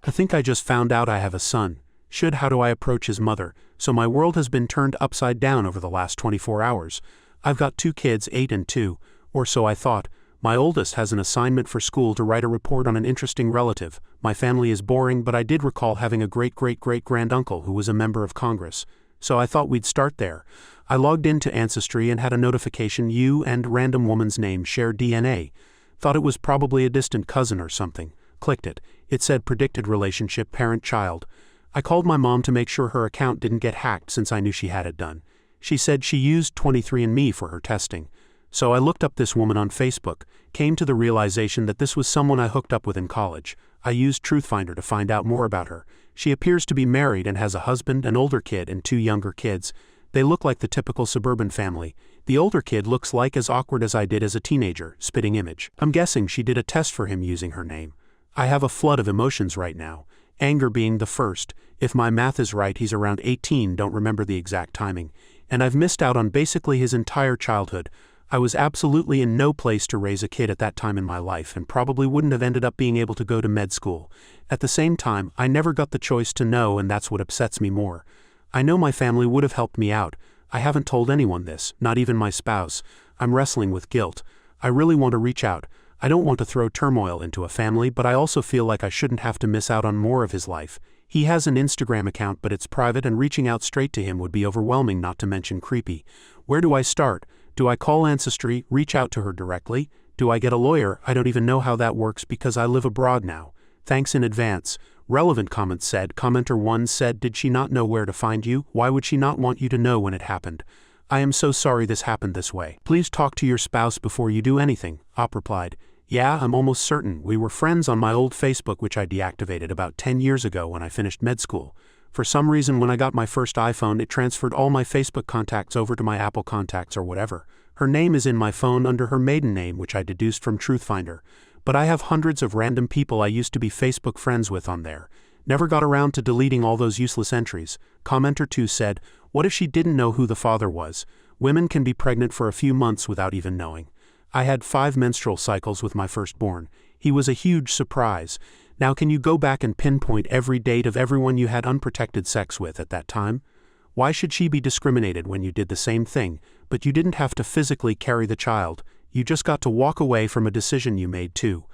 I think I just found out I have a son. How do I approach his mother? So my world has been turned upside down over the last 24 hours. I've got 2 kids, 8 and 2, or so I thought. My oldest has an assignment for school to write a report on an interesting relative. My family is boring, but I did recall having a great-great-great-granduncle who was a member of Congress. So I thought we'd start there. I logged into Ancestry and had a notification you and random woman's name share DNA. Thought it was probably a distant cousin or something. Clicked it. It said predicted relationship parent-child. I called my mom to make sure her account didn't get hacked since I knew she had it done. She said she used 23andMe for her testing. So I looked up this woman on Facebook, came to the realization that this was someone I hooked up with in college. I used Truthfinder to find out more about her. She appears to be married and has a husband, an older kid, and 2 younger kids. They look like the typical suburban family. The older kid looks like as awkward as I did as a teenager, spitting image. I'm guessing she did a test for him using her name. I have a flood of emotions right now. Anger being the first. If my math is right, he's around 18, don't remember the exact timing. And I've missed out on basically his entire childhood. I was absolutely in no place to raise a kid at that time in my life and probably wouldn't have ended up being able to go to med school. At the same time, I never got the choice to know, and that's what upsets me more. I know my family would have helped me out. I haven't told anyone this, not even my spouse. I'm wrestling with guilt. I really want to reach out. I don't want to throw turmoil into a family, but I also feel like I shouldn't have to miss out on more of his life. He has an Instagram account, but it's private, and reaching out straight to him would be overwhelming, not to mention creepy. Where do I start? Do I call Ancestry, reach out to her directly? Do I get a lawyer? I don't even know how that works because I live abroad now. Thanks in advance. Relevant comments said, Commenter 1 said, did she not know where to find you? Why would she not want you to know when it happened? I am so sorry this happened this way. Please talk to your spouse before you do anything. Op replied, yeah, I'm almost certain. We were friends on my old Facebook, which I deactivated about 10 years ago when I finished med school. For some reason, when I got my first iPhone, it transferred all my Facebook contacts over to my Apple contacts or whatever. Her name is in my phone under her maiden name, which I deduced from Truthfinder. But I have hundreds of random people I used to be Facebook friends with on there. Never got around to deleting all those useless entries. Commenter 2 said, what if she didn't know who the father was? Women can be pregnant for a few months without even knowing. I had 5 menstrual cycles with my firstborn. He was a huge surprise. Now can you go back and pinpoint every date of everyone you had unprotected sex with at that time? Why should she be discriminated when you did the same thing, but you didn't have to physically carry the child? You just got to walk away from a decision you made too.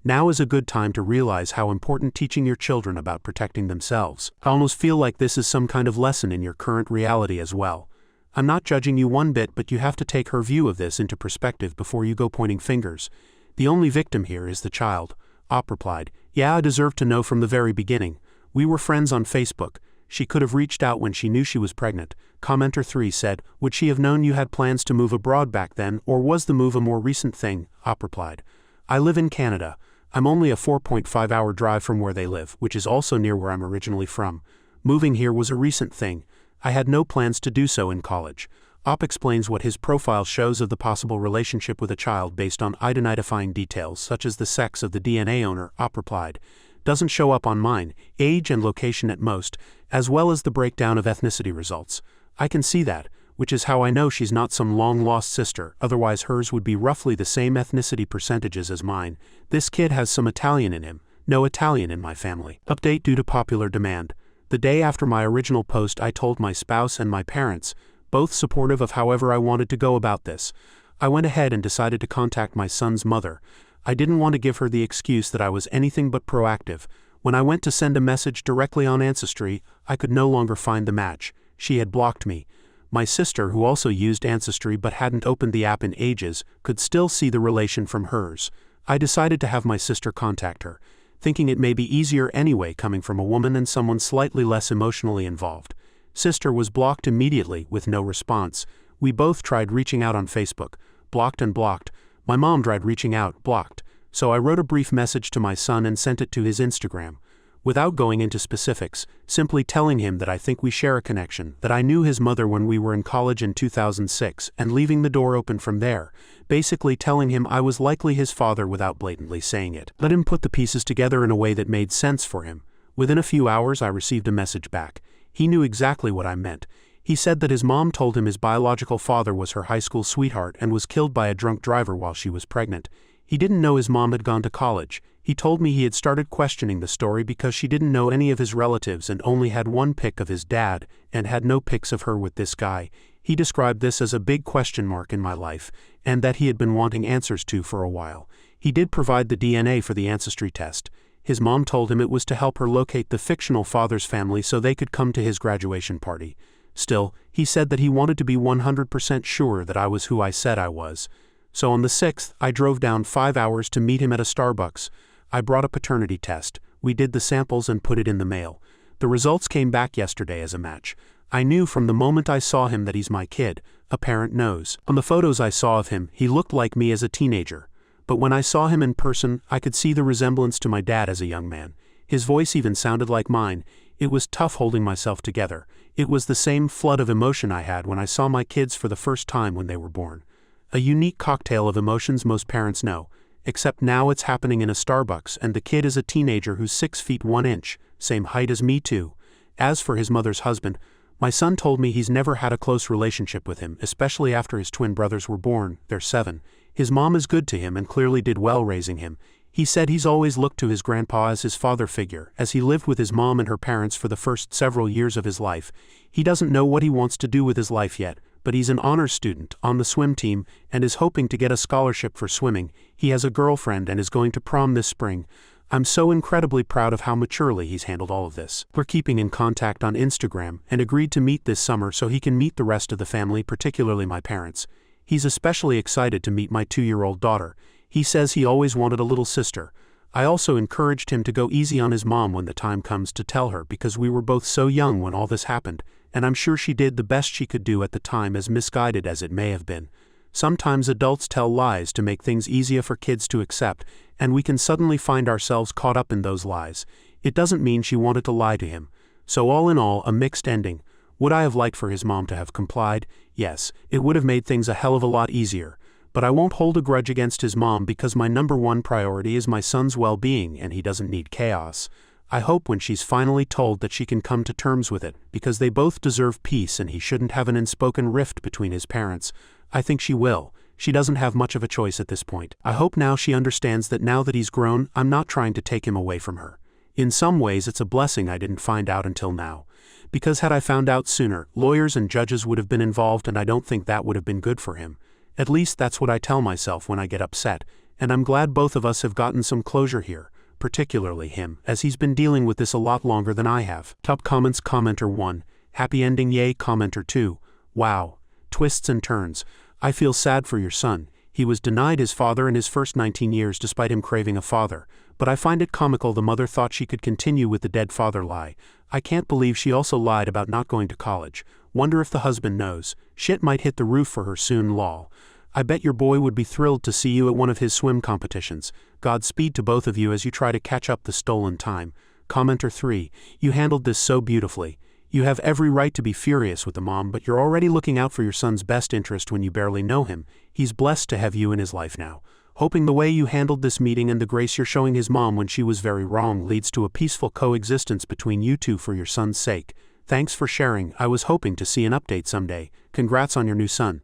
Now is a good time to realize how important teaching your children about protecting themselves. I almost feel like this is some kind of lesson in your current reality as well. I'm not judging you one bit, but you have to take her view of this into perspective before you go pointing fingers. The only victim here is the child. Op replied, yeah, I deserve to know from the very beginning. We were friends on Facebook. She could have reached out when she knew she was pregnant. Commenter 3 said, would she have known you had plans to move abroad back then, or was the move a more recent thing? Op replied, I live in Canada. I'm only a 4.5-hour drive from where they live, which is also near where I'm originally from. Moving here was a recent thing. I had no plans to do so in college. Op explains what his profile shows of the possible relationship with a child based on identifying details such as the sex of the DNA owner. Op replied, doesn't show up on mine, age and location at most, as well as the breakdown of ethnicity results. I can see that, which is how I know she's not some long-lost sister, otherwise hers would be roughly the same ethnicity percentages as mine. This kid has some Italian in him. No Italian in my family. Update due to popular demand. The day after my original post, I told my spouse and my parents, both supportive of however I wanted to go about this. I went ahead and decided to contact my son's mother. I didn't want to give her the excuse that I was anything but proactive. When I went to send a message directly on Ancestry, I could no longer find the match. She had blocked me. My sister, who also used Ancestry but hadn't opened the app in ages, could still see the relation from hers. I decided to have my sister contact her, thinking it may be easier anyway coming from a woman and someone slightly less emotionally involved. Sister was blocked immediately with no response. We both tried reaching out on Facebook, blocked and blocked. My mom tried reaching out, blocked. So I wrote a brief message to my son and sent it to his Instagram. Without going into specifics, simply telling him that I think we share a connection, that I knew his mother when we were in college in 2006, and leaving the door open from there, basically telling him I was likely his father without blatantly saying it. Let him put the pieces together in a way that made sense for him. Within a few hours I received a message back. He knew exactly what I meant. He said that his mom told him his biological father was her high school sweetheart and was killed by a drunk driver while she was pregnant. He didn't know his mom had gone to college. He told me he had started questioning the story because she didn't know any of his relatives and only had one pic of his dad and had no pics of her with this guy. He described this as a big question mark in my life, and that he had been wanting answers to for a while. He did provide the DNA for the ancestry test. His mom told him it was to help her locate the fictional father's family so they could come to his graduation party. Still, he said that he wanted to be 100% sure that I was who I said I was. So on the 6th, I drove down 5 hours to meet him at a Starbucks. I brought a paternity test. We did the samples and put it in the mail. The results came back yesterday as a match. I knew from the moment I saw him that he's my kid. A parent knows. On the photos I saw of him, he looked like me as a teenager. But when I saw him in person, I could see the resemblance to my dad as a young man. His voice even sounded like mine. It was tough holding myself together. It was the same flood of emotion I had when I saw my kids for the first time when they were born. A unique cocktail of emotions most parents know. Except now it's happening in a Starbucks and the kid is a teenager who's 6 feet 1 inch, same height as me too. As for his mother's husband, my son told me he's never had a close relationship with him, especially after his twin brothers were born. They're 7. His mom is good to him and clearly did well raising him. He said he's always looked to his grandpa as his father figure, as he lived with his mom and her parents for the first several years of his life. He doesn't know what he wants to do with his life yet, but he's an honors student on the swim team and is hoping to get a scholarship for swimming. He has a girlfriend and is going to prom this spring. I'm so incredibly proud of how maturely he's handled all of this. We're keeping in contact on Instagram and agreed to meet this summer so he can meet the rest of the family, particularly my parents. He's especially excited to meet my 2-year-old daughter. He says he always wanted a little sister. I also encouraged him to go easy on his mom when the time comes to tell her because we were both so young when all this happened, and I'm sure she did the best she could do at the time, as misguided as it may have been. Sometimes adults tell lies to make things easier for kids to accept, and we can suddenly find ourselves caught up in those lies. It doesn't mean she wanted to lie to him. So all in all, a mixed ending. Would I have liked for his mom to have complied? Yes, it would have made things a hell of a lot easier. But I won't hold a grudge against his mom because my #1 priority is my son's well-being and he doesn't need chaos. I hope when she's finally told that she can come to terms with it, because they both deserve peace and he shouldn't have an unspoken rift between his parents. I think she will. She doesn't have much of a choice at this point. I hope now she understands that now that he's grown, I'm not trying to take him away from her. In some ways it's a blessing I didn't find out until now. Because had I found out sooner, lawyers and judges would have been involved and I don't think that would have been good for him. At least that's what I tell myself when I get upset, and I'm glad both of us have gotten some closure here, particularly him, as he's been dealing with this a lot longer than I have. Top comments. Commenter 1. Happy ending, yay. Commenter 2. Wow. Twists and turns. I feel sad for your son. He was denied his father in his first 19 years despite him craving a father, but I find it comical the mother thought she could continue with the dead father lie. I can't believe she also lied about not going to college. Wonder if the husband knows. Shit might hit the roof for her soon, lol. I bet your boy would be thrilled to see you at one of his swim competitions. Godspeed to both of you as you try to catch up the stolen time. Commenter 3. You handled this so beautifully. You have every right to be furious with the mom, but you're already looking out for your son's best interest when you barely know him. He's blessed to have you in his life now. Hoping the way you handled this meeting and the grace you're showing his mom when she was very wrong leads to a peaceful coexistence between you two for your son's sake. Thanks for sharing. I was hoping to see an update someday. Congrats on your new son.